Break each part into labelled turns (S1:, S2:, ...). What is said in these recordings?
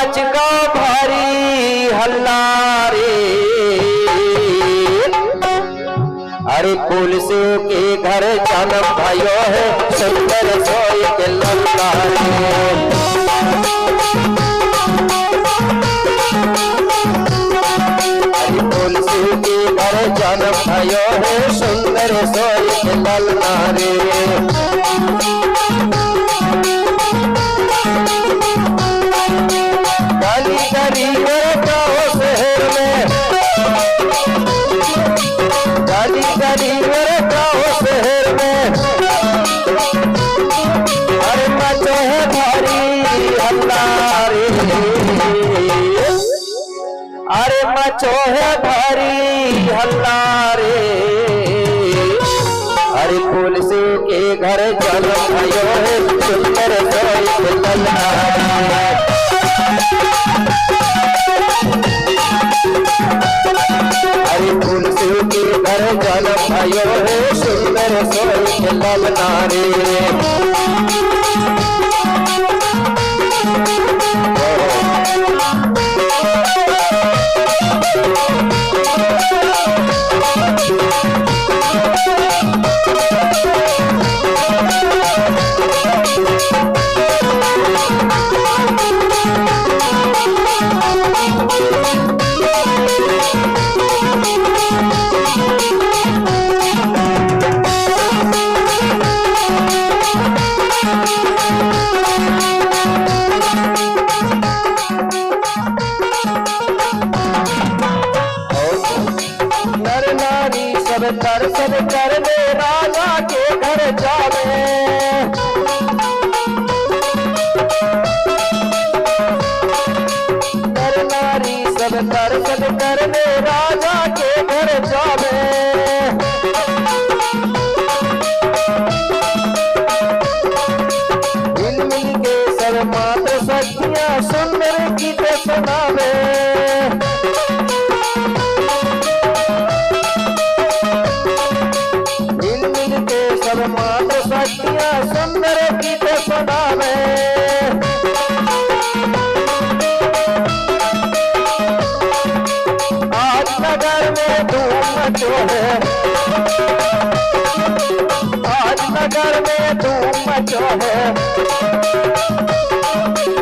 S1: Much का भारी हल्ला रे। अरे पुलिस के घर जन्म भयो है सुंदर सोई के लल्ला रे। पुलिस के घर जन्म भयो है सुंदर सोई के लल्ला रे। गली गली गाँव शहर में, गली गली गाँव शहर में, अरे मचो है भारी हल्ला रे। अरे मचो है भारी हल्ला रे। अरे पुलिस के घर जन्म भयो है सुंदर सोई के लल्ला रे। अरे पुलिस के घर जन्म भयो है सुंदर सोई के लल्ला रे। नर नारी सब दर्शन करने राजा के घर जावे। नर नारी सब दर्शन करने राजा के घर जावे। मिल मिल के सब मात्र सखियां सुंदर गीत सुनावे। मिल मिल के सब मात्र सखियां सुंदर गीत सुनावे। आज नगर में धूम मचो है, आज नगर में धूम मचो है।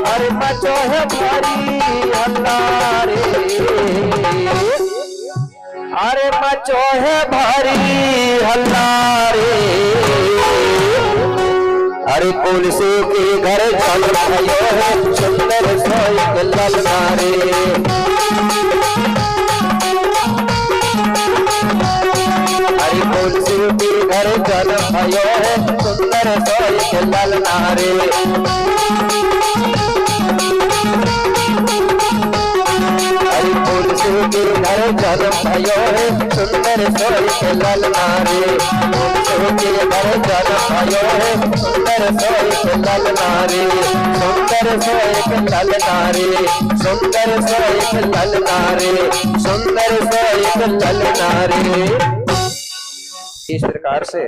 S1: अरे मचो है भारी हल्ला रे। अरे मचो है भारी हल्ला रे। अरे पुलिस के घर जन्म भयो है सुंदर सोई के लल्ला रे। अरे पुलिस के घर जन्म भयो है सुंदर सोई के लल्ला रे। अरे पुलिस के घर जन्म भयो है सुंदर सोई के लल्ला रे। पुलिस के घर जन्म भयो है सुंदर सोई के लल्ला रे। सुंदर सोई के लल्ला रे। सुंदर सोई के लल्ला रे। सुंदर सोई के लल्ला रे। इस प्रकार से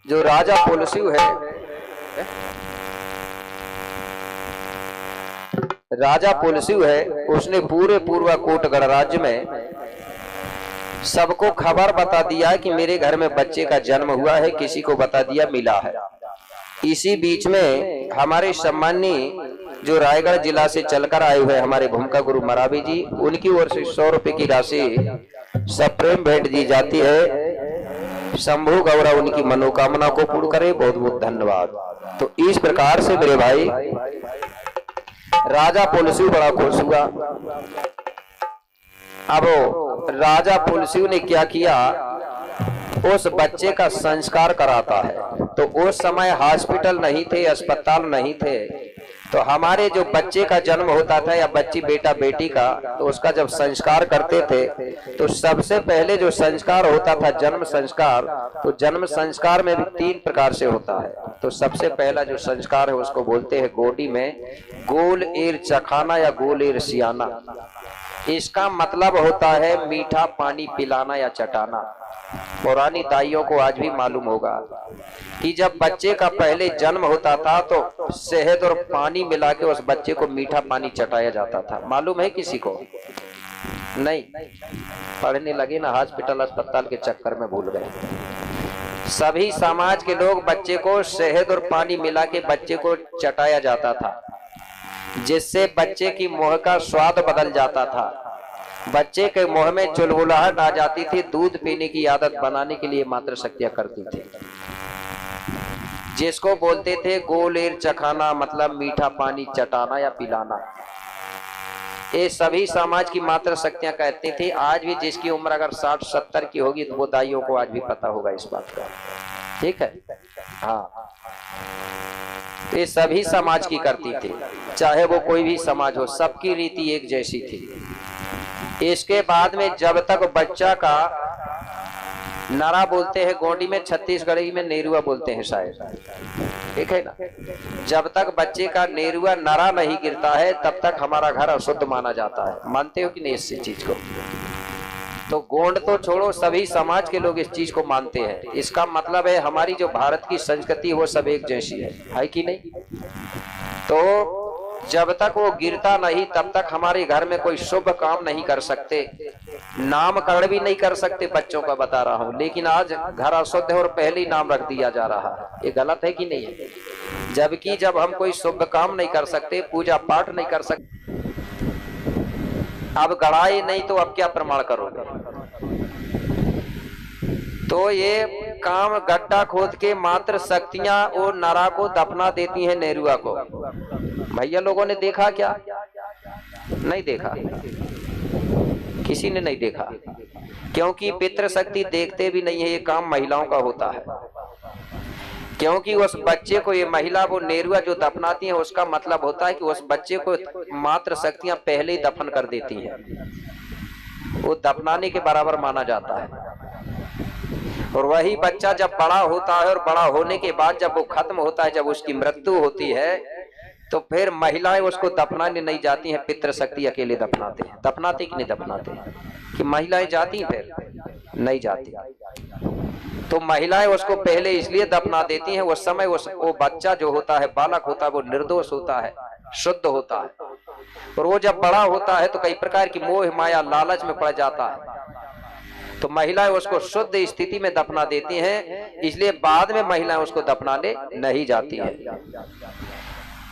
S1: जो राजा पुलसियु है, राजा पुलसियु है, उसने पूरे पूर्वकोट गणराज्य में सबको खबर बता दिया कि मेरे घर में बच्चे का जन्म हुआ है, किसी को बता दिया मिला है। इसी बीच में हमारे सम्माननीय जो रायगढ़ जिला से चलकर आए हुए हमारे भूमिका गुरु मरावी जी, उनकी ओर से 100 रुपए की राशि सप्रेम भेंट दी जाती है। शंभु गौरा उनकी मनोकामना को पूर्ण करे, बहुत बहुत धन्यवाद। तो इस प्रकार से मेरे भाई राजा पुलसियु बड़ा खुश हुआ। अब राजा पुलसियु ने क्या किया, उस बच्चे का संस्कार कराता है। तो उस समय हॉस्पिटल नहीं थे, अस्पताल नहीं थे, तो हमारे जो बच्चे का जन्म होता था या बच्ची बेटा बेटी का, तो उसका जब संस्कार करते थे तो सबसे पहले जो संस्कार होता था जन्म संस्कार, तो जन्म संस्कार में भी 3 प्रकार से होता है। तो सबसे पहला जो संस्कार है उसको बोलते हैं गोडी में गोल एर चखाना या गोल एर सियाना। इसका मतलब होता है मीठा पानी पिलाना या चटाना। पुरानी दाइयों को आज भी मालूम होगा कि जब बच्चे का पहले जन्म होता था तो शहद और पानी मिला के उस बच्चे को मीठा पानी चटाया जाता था। मालूम है किसी को? नहीं, पढ़ने लगे ना, हॉस्पिटल अस्पताल के चक्कर में भूल गए। सभी समाज के लोग बच्चे को शहद और पानी मिला के बच्चे को चटाया जाता था, जिससे बच्चे की मुंह का स्वाद बदल जाता था, बच्चे के मुंह में चुलबुलाहट आ जाती थी। दूध पीने की आदत बनाने के लिए मातृ शक्तियां करती थी, जिसको बोलते थे गोलेर चखाना, मतलब मीठा पानी चटाना या पिलाना। ये सभी समाज की मातृ शक्तियां कहती थी। आज भी जिसकी उम्र अगर 60-70 की होगी तो वो दाइयों को आज भी पता होगा इस बात का। ठीक है, हाँ, ये सभी समाज की करती थी, चाहे वो कोई भी समाज हो, सबकी रीति एक जैसी थी। इसके बाद में जब तक बच्चा का नरा बोलते हैं गोंडी में, छत्तीसगढ़ी में नेरुआ बोलते हैं शायद, ठीक है ना, जब तक बच्चे का नेरुआ नरा नहीं गिरता है तब तक हमारा घर अशुद्ध माना जाता है। मानते हो कि नहीं इस चीज को? तो गोंड तो छोड़ो, सभी समाज के लोग इस चीज को मानते हैं। इसका मतलब है हमारी जो भारत की संस्कृति वो सब एक जैसी है कि नहीं? तो जब तक वो गिरता नहीं तब तक हमारे घर में कोई शुभ काम नहीं कर सकते, नामकरण भी नहीं कर सकते, बच्चों का बता रहा हूँ। लेकिन आज घर अशुद्ध है और पहले ही नाम रख दिया जा रहा है, ये गलत है कि नहीं है? जबकि जब हम कोई शुभ काम नहीं कर सकते, पूजा पाठ नहीं कर सकते, अब गढ़ाए नहीं तो अब क्या प्रमाण करोगे? तो ये काम गड्ढा खोद के मात्र शक्तियां और नरा को दफना देती हैं नेरुआ को। भैया लोगों ने देखा क्या? नहीं देखा, किसी ने नहीं देखा, क्योंकि पितृशक्ति देखते भी नहीं है। ये काम महिलाओं का होता है, क्योंकि उस बच्चे को ये महिला वो नेरुआ जो दफनाती है उसका मतलब होता है कि उस बच्चे को मात्र शक्तियां पहले ही दफन कर देती हैं, वो दफनाने के बराबर माना जाता है। और वही बच्चा जब बड़ा होता है और बड़ा होने के बाद जब वो खत्म होता है, जब उसकी मृत्यु होती है, तो फिर महिलाएं उसको दफनाने नहीं जाती हैं, पितृशक्ति अकेले दफनाते हैं। दफनाते कि नहीं दफनाते? कि महिलाएं जाती फिर नहीं जाती। तो महिलाएं उसको पहले इसलिए दफना देती हैं, उस समय वो बच्चा जो होता है, बालक होता है, वो निर्दोष होता है, शुद्ध होता है। और वो जब बड़ा होता है तो कई प्रकार की मोह माया लालच में पड़ जाता है, तो महिलाएं उसको शुद्ध स्थिति में दफना देती हैं, इसलिए बाद में महिलाएं उसको दफनाने नहीं जाती हैं।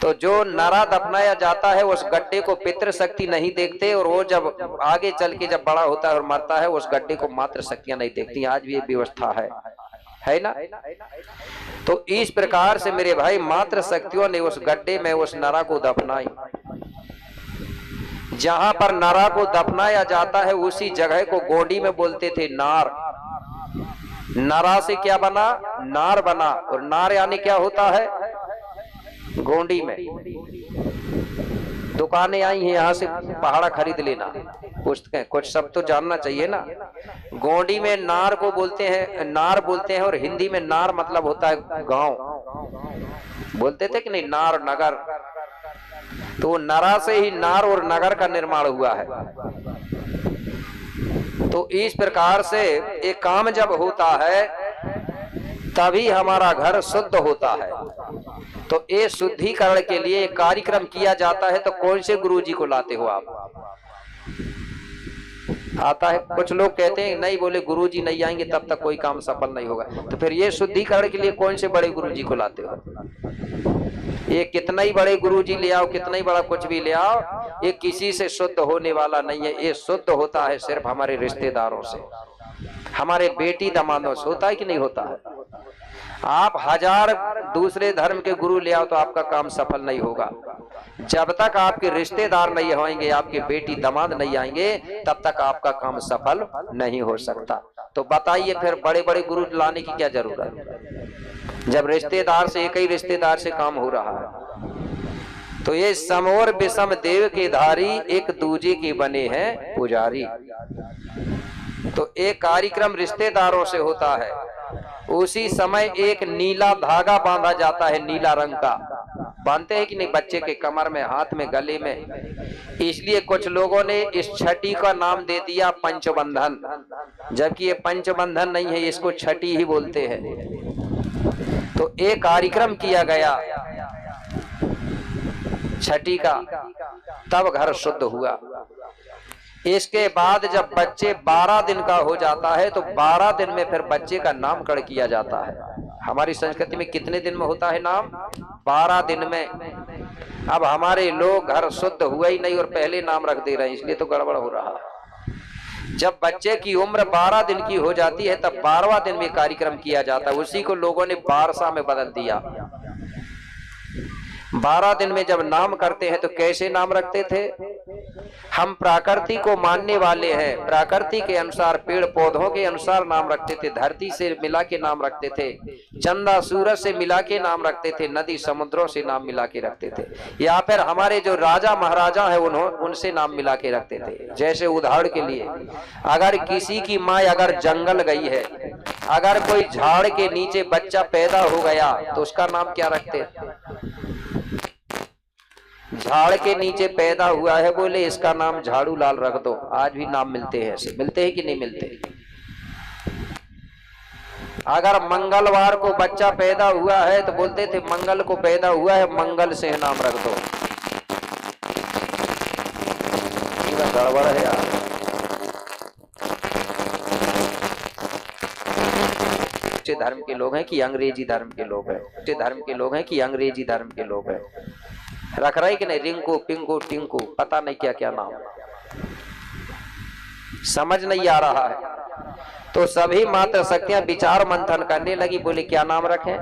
S1: तो जो नरा दफनाया जाता है उस गड्ढे को पितृशक्ति नहीं देखते, और वो जब आगे चल के जब बड़ा होता है और मरता है उस गड्ढे को मातृ शक्तियां नहीं देखती। आज भी ये व्यवस्था है ना? तो इस प्रकार से मेरे भाई मातृ शक्तियों ने उस गड्ढे में उस नरा को दफनाई। जहां पर नरा को दफनाया जाता है उसी जगह को गोंडी में बोलते थे नार। नरा से क्या बना? नार बना। और नार यानी क्या होता है? गोंडी में दुकानें आई हैं, यहाँ से पहाड़ा खरीद लेना, पुस्तकें कुछ सब तो जानना चाहिए ना। गोंडी में नार को बोलते हैं, नार बोलते हैं, और हिंदी में नार मतलब होता है गांव। बोलते थे कि नहीं, नार नगर। तो नरा से ही नार और नगर का निर्माण हुआ है। तो इस प्रकार से एक काम जब होता है तभी हमारा घर शुद्ध होता है। तो ये शुद्धिकरण के लिए कार्यक्रम किया जाता है। तो कौन से गुरुजी को लाते हो आप? आता है? कुछ लोग कहते हैं नहीं, बोले गुरुजी नहीं आएंगे तब तक कोई काम सफल नहीं होगा। तो फिर ये शुद्धिकरण के लिए कौन से बड़े गुरुजी को लाते हो? ये कितना ही बड़े गुरुजी ले आओ, कितना ही बड़ा कुछ भी ले आओ, ये किसी से शुद्ध होने वाला नहीं है। ये शुद्ध होता है सिर्फ हमारे रिश्तेदारों से, हमारे बेटी दामादों से। होता है कि नहीं होता है? आप 1000 दूसरे धर्म के गुरु ले आओ तो आपका काम सफल नहीं होगा। जब तक आपके रिश्तेदार नहीं होंगे, आपके बेटी दामाद नहीं आएंगे, तब तक आपका काम सफल नहीं हो सकता। तो बताइए फिर बड़े बड़े गुरु लाने की क्या जरूरत है, जब रिश्तेदार से, एक ही रिश्तेदार से काम हो रहा है। तो ये समोर विषम देव के धारी, एक दूजे के बने हैं पुजारी। तो एक कार्यक्रम रिश्तेदारों से होता है, उसी समय एक नीला धागा बांधा जाता है, नीला रंग का, बांधते हैं कि नहीं, बच्चे के कमर में, हाथ में, गले में। इसलिए कुछ लोगों ने इस छठी का नाम दे दिया पंचबंधन, जबकि ये पंचबंधन नहीं है, इसको छठी ही बोलते हैं। तो एक कार्यक्रम किया गया छठी का, तब घर शुद्ध हुआ। इसके बाद जब बच्चे 12 दिन का हो जाता है तो 12 दिन में फिर बच्चे का नामकरण किया जाता है। हमारी संस्कृति में कितने दिन में होता है नाम? 12 दिन में। अब हमारे लोग घर शुद्ध हुआ ही नहीं और पहले नाम रख दे रहे हैं, इसलिए तो गड़बड़ हो रहा है। जब बच्चे की उम्र 12 दिन की हो जाती है तब 12वां दिन में कार्यक्रम किया जाता है। उसी को लोगों ने बारसा में बदल दिया। 12 दिन में जब नाम करते हैं तो कैसे नाम रखते थे? हम प्रकृति को मानने वाले हैं, प्रकृति के अनुसार, पेड़ पौधों के अनुसार नाम रखते थे। धरती से मिला के नाम रखते थे, चंदा सूरज से मिला के नाम रखते थे, नदी समुद्रों से नाम मिला के रखते थे, या फिर हमारे जो राजा महाराजा है उनसे नाम मिला के रखते थे। जैसे उदाहरण के लिए, अगर किसी की माँ अगर जंगल गई है, अगर कोई झाड़ के नीचे बच्चा पैदा हो गया तो उसका नाम क्या रखते? झाड़ के नीचे पैदा हुआ है, बोले इसका नाम झाड़ू लाल रख दो। आज भी नाम मिलते हैं ऐसे, मिलते हैं कि नहीं मिलते? अगर मंगलवार को बच्चा पैदा हुआ है तो बोलते थे मंगल को पैदा हुआ है, मंगल से नाम रख दो। गड़बड़ है यार। धर्म के लोग हैं कि अंग्रेजी धर्म के लोग हैं, धर्म के लोग हैं कि अंग्रेजी धर्म के लोग हैं, रख रहे कि नहीं? रिंकू, पिंकू, टिंकू, पता नहीं क्या क्या नाम, समझ नहीं आ रहा है। तो सभी मात्र शक्तियां विचार मंथन करने लगी, बोले क्या नाम रखें?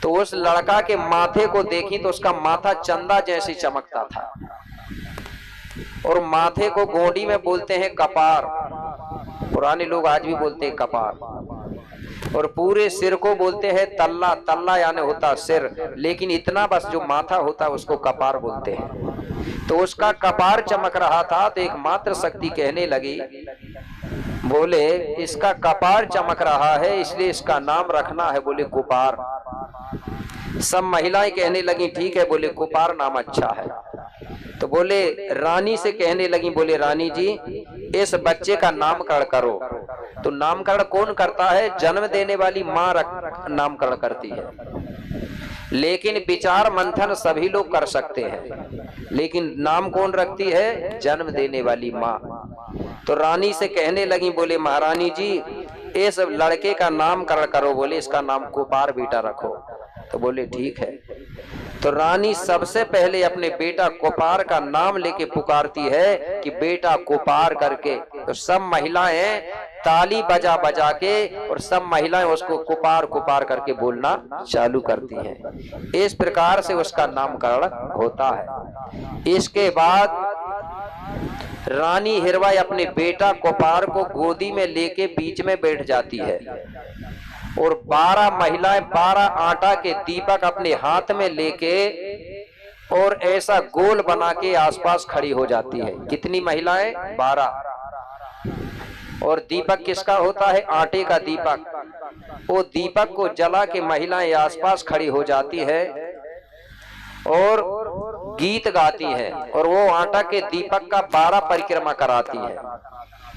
S1: तो उस लड़का के माथे को देखी तो उसका माथा चंदा जैसे चमकता था, और माथे को गोंडी में बोलते हैं कपार, पुराने लोग आज भी बोलते हैं कपार, और पूरे सिर को बोलते हैं तल्ला। तल्ला यानी होता सिर, लेकिन इतना बस जो माथा होता है उसको कपार बोलते हैं। तो उसका कपार चमक रहा था तो एक मात्र शक्ति कहने लगी, बोले इसका कपार चमक रहा है इसलिए इसका नाम रखना है, बोले कुपार। सब महिलाएं कहने लगी ठीक है, बोले कुपार नाम अच्छा है। तो बोले रानी से कहने लगी, बोले रानी जी इस बच्चे का नामकरण करो। तो नामकरण कौन करता है? जन्म देने वाली माँ नामकरण करती है, लेकिन विचार मंथन सभी लोग कर सकते हैं, लेकिन नाम कौन रखती है? जन्म देने वाली माँ। तो रानी से कहने लगी, बोले महारानी जी इस लड़के का नामकरण करो, बोले इसका नाम कुपार बेटा रखो। तो बोले ठीक है। तो रानी सबसे पहले अपने बेटा कुपार का नाम लेके पुकारती है कि बेटा कुपार करके। तो सब महिलाएं ताली बजा बजा के और सब महिलाएं उसको कुपार कुपार करके बोलना चालू करती हैं। इस प्रकार से उसका नामकरण होता है। इसके बाद रानी हिरवा अपने बेटा कुपार को गोदी में लेके बीच में बैठ जाती है, और 12 महिलाएं 12 आटा के दीपक अपने हाथ में लेके और ऐसा गोल बना के आसपास खड़ी हो जाती है। कितनी महिलाएं? 12। और दीपक किसका होता है? आटे का दीपक। वो दीपक को जला के महिलाएं आसपास खड़ी हो जाती है और गीत गाती हैं, और वो आटा के दीपक का 12 परिक्रमा कराती है।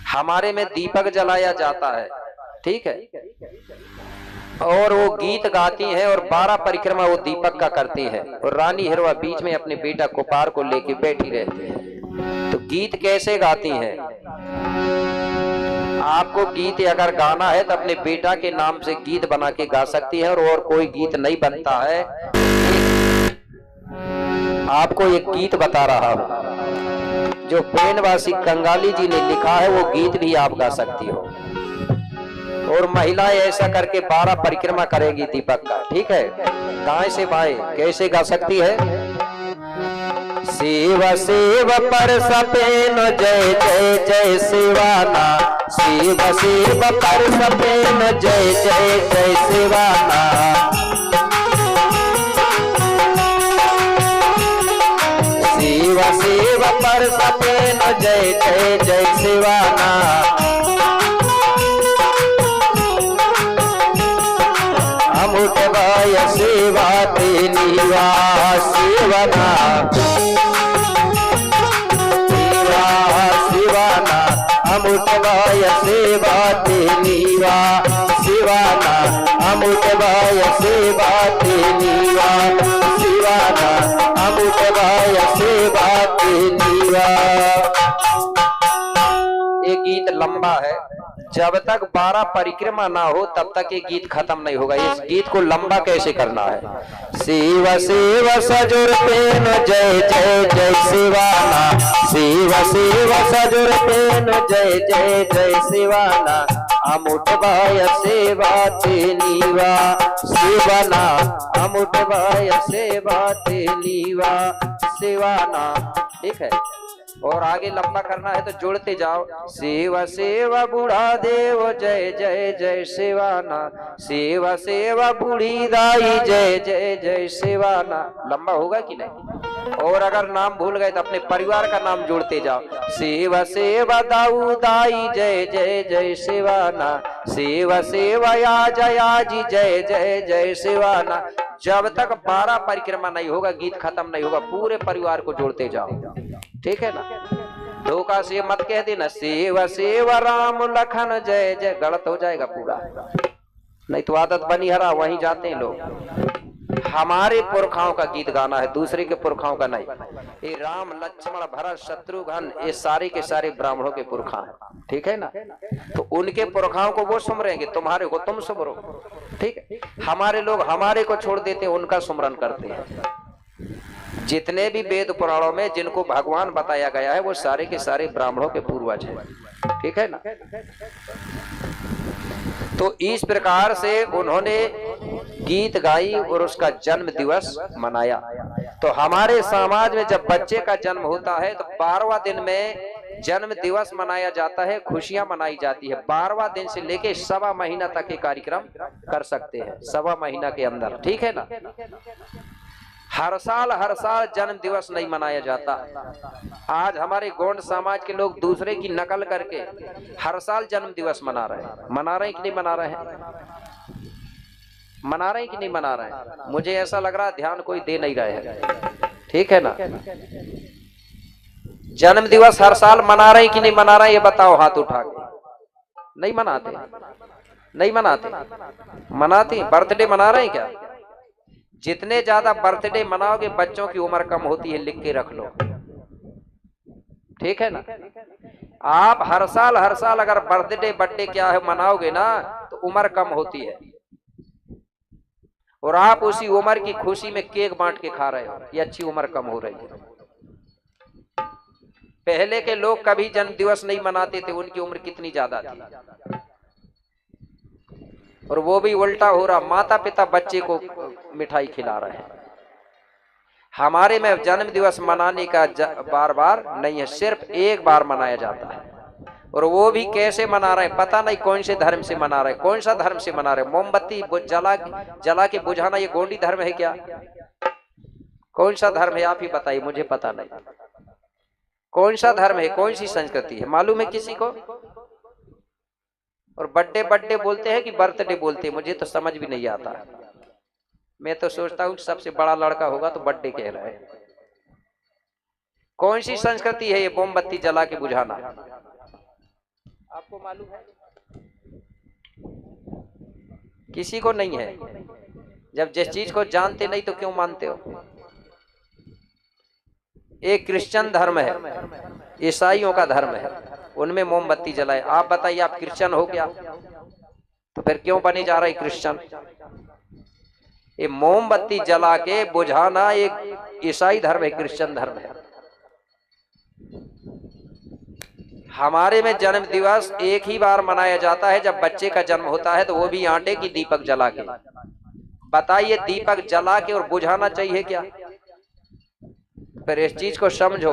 S1: हमारे में दीपक जलाया जाता है, ठीक है, और वो गीत गाती हैं और 12 परिक्रमा वो दीपक का करती है, और रानी हिरवा बीच में अपने बेटा कुपार को लेके बैठी रहती है। तो गीत कैसे गाती हैं? आपको गीत अगर गाना है तो अपने बेटा के नाम से गीत बना के गा सकती है, और कोई गीत नहीं बनता है। आपको एक गीत बता रहा हूं जो प्रेमवासी कंगाली जी ने लिखा है, वो गीत भी आप गा सकती हो। और महिलाएं ऐसा करके 12 परिक्रमा करेगी दीपक का, ठीक है। दाएं से बाएं कैसे गा सकती है? शिव शिव पर सपेन जय जय जय शिवाना, शिव शिव पर सपेन जय जय जय शिवाना, शिव शिव पर सपेन जय जय जय शिवाना। हम अमुटवाय सेवा तेनीवा सेवना शिवाना अमुटवाय सेवा तेनीवा शिवाना अमुटवाय सेवा तेनीवा शिवाना अमुटवाय सेवा तेनीवा। ये गीत लंबा है, जब तक 12 परिक्रमा ना हो तब तक ये गीत खत्म नहीं होगा। इस गीत को लंबा कैसे करना है? शिव शिव सजुर पेन जय जय जय शिवाना शिव शिव सजुर पेन जय जय जय शिवाना अमुटवाय सेवा तेनीवा शिवाना अमुटवाय सेवा तेनीवा शिवाना। ठीक है, और आगे लंबा करना है तो जोड़ते जाओ। सेवा सेवा बूढ़ा देव जय जय जय शिवाना सेवा सेवा बूढ़ी दाई जय जय जय शिवाना। लंबा होगा कि नहीं? और अगर नाम भूल गए तो अपने परिवार का नाम जोड़ते जाओ। सेवा सेवा दाऊ दाई जय जय जय शिवाना सेवा सेवा या जी जय जय जय शिवाना। जब तक 12 परिक्रमा नहीं होगा गीत खत्म नहीं होगा। पूरे परिवार को जोड़ते जाओ। ठीक है ना? धोखा से मत कह देना सेवा सेवा राम लखन जय जय, गलत हो जाएगा पूरा। नहीं तो आदत बनी हरा वहीं जाते हैं लोग। हमारे पुरखाओं का गीत गाना है, दूसरे के पुरखाओं का नहीं। ये राम लक्ष्मण भरत शत्रुघ्न ये सारे के सारे ब्राह्मणों के पुरखा हैं। ठीक है ना? तो उनके पुरखाओं को वो सुमरेंगे, तुम्हारे को तुम सुमरो। ठीक है, हमारे लोग हमारे को छोड़ देते हैं, उनका सुमरन करते हैं। जितने भी वेद पुराणों में जिनको भगवान बताया गया है वो सारे के सारे ब्राह्मणों के पूर्वज हैं। ठीक है ना? तो इस प्रकार से उन्होंने गीत गाई और उसका जन्म दिवस मनाया। तो हमारे समाज में जब बच्चे का जन्म होता है तो 12वां दिन में जन्म दिवस मनाया जाता है, खुशियां मनाई जाती है। 12वां दिन से लेके 1.25 महीना तक के कार्यक्रम कर सकते हैं, 1.25 महीना के अंदर। ठीक है ना? हर साल जन्म दिवस नहीं मनाया जाता। आज हमारे गोंड समाज के लोग दूसरे की नकल करके हर साल जन्म दिवस मना रहे हैं। मना रहे हैं कि नहीं मना रहे हैं? मना रहे हैं कि नहीं मना रहे हैं? मुझे ऐसा लग रहा है ध्यान कोई दे नहीं रहे हैं। ठीक है ना? जन्म दिवस हर साल मना रहे हैं कि नहीं मना रहे हैं? ये बताओ हाथ उठा के। नहीं मनाते? नहीं मनाते? मनाते? बर्थडे मना रहे हैं क्या? जितने ज्यादा बर्थडे मनाओगे बच्चों की उम्र कम होती है, लिख के रख लो। ठीक है ना? आप हर साल अगर बर्थडे क्या है मनाओगे ना तो उम्र कम होती है, और आप उसी उम्र की खुशी में केक बांट के खा रहे हो, ये अच्छी उम्र कम हो रही है। पहले के लोग कभी जन्म दिवस नहीं मनाते थे, उनकी उम्र कितनी ज्यादा थी। और वो भी उल्टा हो रहा, माता पिता बच्चे को मिठाई खिला रहे हैं। हमारे में जन्म दिवस मनाने का बार बार नहीं है, सिर्फ एक बार मनाया जाता है। और वो भी कैसे मना रहे हैं पता नहीं, कौन से धर्म से मना रहे हैं, कौन सा धर्म से मना रहे हैं। मोमबत्ती जला के बुझाना ये गोंडी धर्म है क्या? कौन सा धर्म है आप ही बताइए, मुझे पता नहीं। कौन सा धर्म है, कौन सी संस्कृति है, मालूम है किसी को? और बर्थडे बोलते हैं कि बर्थडे बोलते हैं, मुझे तो समझ भी नहीं आता। मैं तो सोचता हूँ सबसे बड़ा लड़का होगा तो बर्थडे कह रहा है। कौन सी संस्कृति है ये मोमबत्ती जला के बुझाना? आपको मालूम है? किसी को नहीं है। जब जिस चीज को जानते नहीं तो क्यों मानते हो? एक क्रिश्चियन धर्म है, ईसाइयों का धर्म है, उनमें मोमबत्ती जलाए। आप बताइए, आप क्रिश्चियन हो क्या? तो फिर क्यों बने जा रहे क्रिश्चियन? ये मोमबत्ती जला के बुझाना एक ईसाई धर्म है, क्रिश्चियन धर्म है। हमारे में जन्म दिवस एक ही बार मनाया जाता है, जब बच्चे का जन्म होता है, तो वो भी आटे की दीपक जला के। बताइए, दीपक जला के और बुझाना चाहिए क्या? फिर इस चीज को समझो।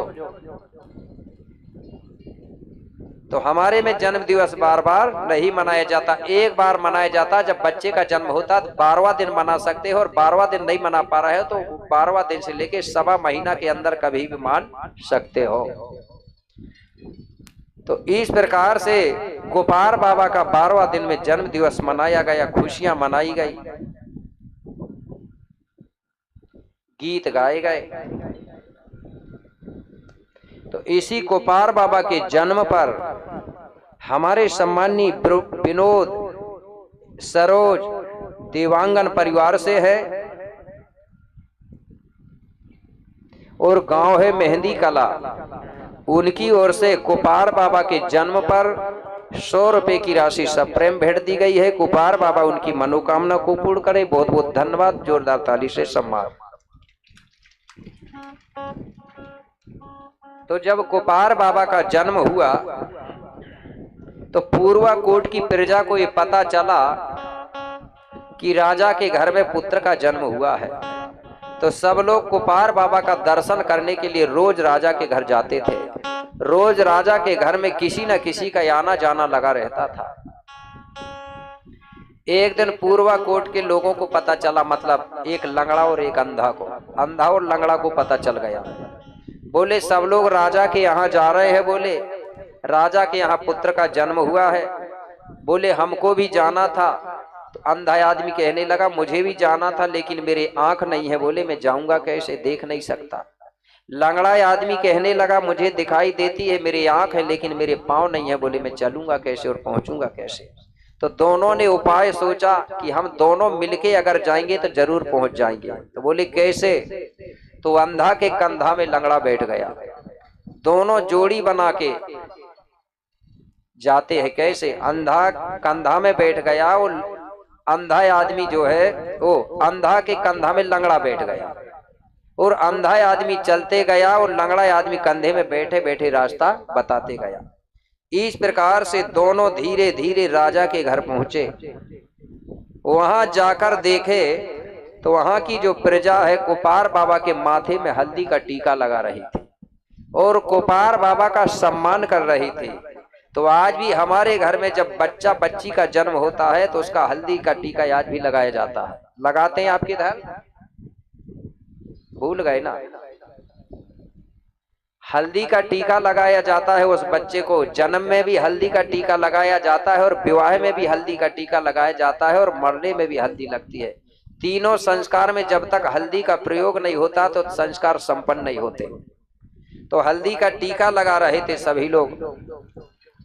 S1: तो हमारे में जन्म दिवस बार बार नहीं मनाया जाता, एक बार मनाया जाता जब बच्चे का जन्म होता। तो 12वां दिन मना सकते हो, और 12वां दिन नहीं मना पा रहे हो तो 12वां दिन से लेके 1.25 महीना के अंदर कभी भी मान सकते हो। तो इस प्रकार से गोपाल बाबा का 12वां दिन में जन्म दिवस मनाया गया, खुशियां मनाई गई। गीत गाए गए। तो इसी कोपार बाबा के जन्म पर हमारे सम्मानी विनोद सरोज देवांगन परिवार से है और गांव है मेहंदी कला। उनकी ओर से कोपार बाबा के जन्म पर 100 रुपए की राशि सप्रेम भेंट दी गई है। कोपार बाबा उनकी मनोकामना को पूर्ण करे। बहुत बहुत धन्यवाद। जोरदार ताली से सम्मान। तो जब कोपार बाबा का जन्म हुआ तो पूर्वा कोट की प्रजा को ये पता चला कि राजा के घर में पुत्र का जन्म हुआ है। तो सब लोग कोपार बाबा का दर्शन करने के लिए रोज राजा के घर जाते थे। रोज राजा के घर में किसी न किसी का आना जाना लगा रहता था। एक दिन पूर्वा कोट के लोगों को पता चला, मतलब एक लंगड़ा और एक अंधा और लंगड़ा को पता चल गया। बोले सब लोग राजा के यहाँ जा रहे हैं। बोले राजा के यहाँ पुत्र का जन्म हुआ है। बोले हमको भी जाना था। तो अंधा आदमी कहने लगा मुझे भी जाना था लेकिन मेरे आंख नहीं है। बोले मैं जाऊंगा कैसे, देख नहीं सकता। लंगड़ा आदमी कहने लगा मुझे दिखाई देती है, मेरी आंख है लेकिन मेरे पांव नहीं है। बोले मैं चलूंगा कैसे और पहुंचूंगा कैसे। तो दोनों ने उपाय सोचा कि हम दोनों मिलके अगर जाएंगे तो जरूर पहुंच जाएंगे। तो बोले कैसे। तो अंधा के कंधा में लंगड़ा बैठ गया। दोनों जोड़ी बना के जाते हैं। कैसे, अंधा कंधा में बैठ गया और अंधा आदमी जो है वो अंधा के कंधा में लंगड़ा बैठ गया और अंधा आदमी चलते गया और लंगड़ा आदमी कंधे में बैठे बैठे रास्ता बताते गया। इस प्रकार से दोनों धीरे धीरे राजा के घर पहुंचे। वहां जाकर देखे तो वहां की जो प्रजा है कोपार बाबा के माथे में हल्दी का टीका लगा रही थी और कोपार बाबा का सम्मान कर रही थी। तो आज भी हमारे घर में जब बच्चा बच्ची का जन्म होता है तो उसका हल्दी का टीका आज भी लगाया जाता है। लगाते हैं आपके इधर? भूल गए ना? हल्दी का टीका लगाया जाता है उस बच्चे को। जन्म में भी हल्दी का टीका लगाया जाता है और विवाह में भी हल्दी का टीका लगाया जाता है और मरने में भी हल्दी लगती है। तीनों संस्कार में जब तक हल्दी का प्रयोग नहीं होता तो संस्कार संपन्न नहीं होते। तो हल्दी का टीका लगा रहे थे सभी लोग।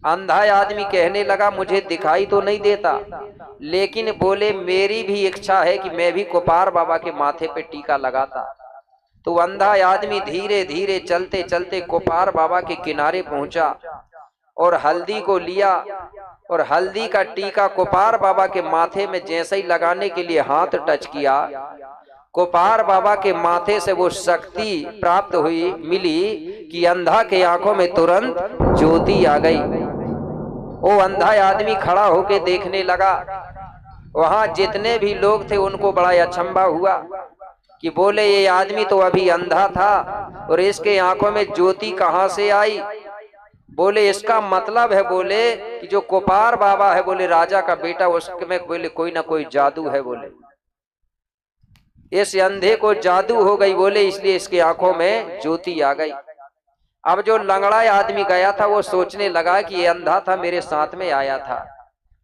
S1: अंधा आदमी कहने लगा मुझे दिखाई तो नहीं देता लेकिन बोले मेरी भी इच्छा है कि मैं भी कोपार बाबा के माथे पे टीका लगाता। तो अंधा आदमी धीरे धीरे चलते चलते कोपार बाबा के किनारे पहुंचा और हल्दी को लिया और हल्दी का टीका कोपार बाबा के माथे में जैसे ही लगाने के लिए हाथ टच किया, कोपार बाबा के माथे से वो शक्ति प्राप्त हुई मिली कि अंधा के आंखों में तुरंत ज्योति आ गई। वो अंधा आदमी खड़ा होके देखने लगा। वहां जितने भी लोग थे उनको बड़ा अचंभा हुआ कि बोले ये आदमी तो अभी अंधा था और इसके आंखों में ज्योति कहां से आई। बोले इसका मतलब है बोले कि जो कोपार बाबा है बोले राजा का बेटा, उसमें बोले कोई ना कोई जादू है। बोले इस अंधे को जादू हो गई बोले इसलिए इसकी आंखों में ज्योति आ गई। अब जो लंगड़ा आदमी गया था वो सोचने लगा कि ये अंधा था मेरे साथ में आया था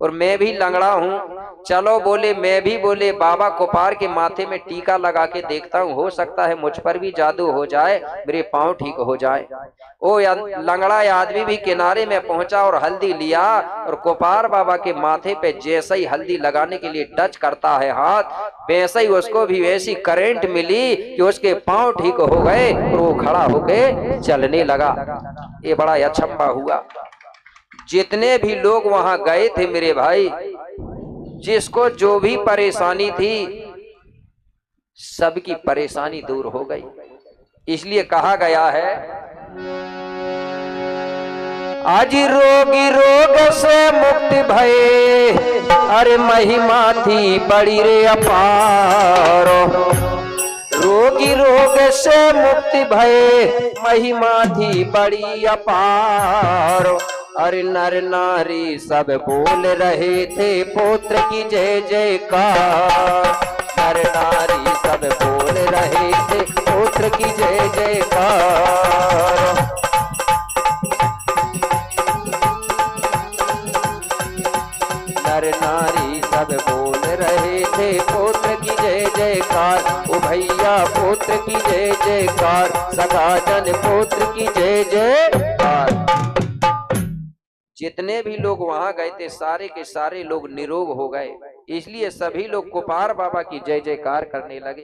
S1: और मैं भी लंगड़ा हूँ, चलो बोले मैं भी बोले बाबा कोपार के माथे में टीका लगा के देखता हूँ, हो सकता है मुझ पर भी जादू हो जाए, मेरे पांव ठीक हो जाए। वो लंगड़ा आदमी भी किनारे में पहुंचा और हल्दी लिया और कोपार बाबा के माथे पे जैसे ही हल्दी लगाने के लिए टच करता है हाथ, वैसे ही उसको भी वैसी करंट मिली कि उसके पांव ठीक हो गए और वो खड़ा होके चलने लगा। ये बड़ा अचंभा हुआ। जितने भी लोग वहां गए थे मेरे भाई, जिसको जो भी परेशानी थी सबकी परेशानी दूर हो गई। इसलिए कहा गया है आज रोगी रोग से मुक्ति भये, अरे महिमा थी बड़ी रे अपार। रोगी रोग से मुक्ति भये, महिमा थी बड़ी अपार। अरे नर नारी सब बोल रहे थे पुत्र की जय जयकार। नर नारी सब बोल रहे थे पुत्र की जय जयकार। नर नारी सब बोल रहे थे पुत्र की की जय जयकार, ओ भैया पुत्र की जय जयकार, सखाजन पुत्र की जय जयकार। जितने भी लोग वहां गए थे सारे के सारे लोग निरोग हो गए, इसलिए सभी लोग गोपाल बाबा की जय जयकार करने लगे।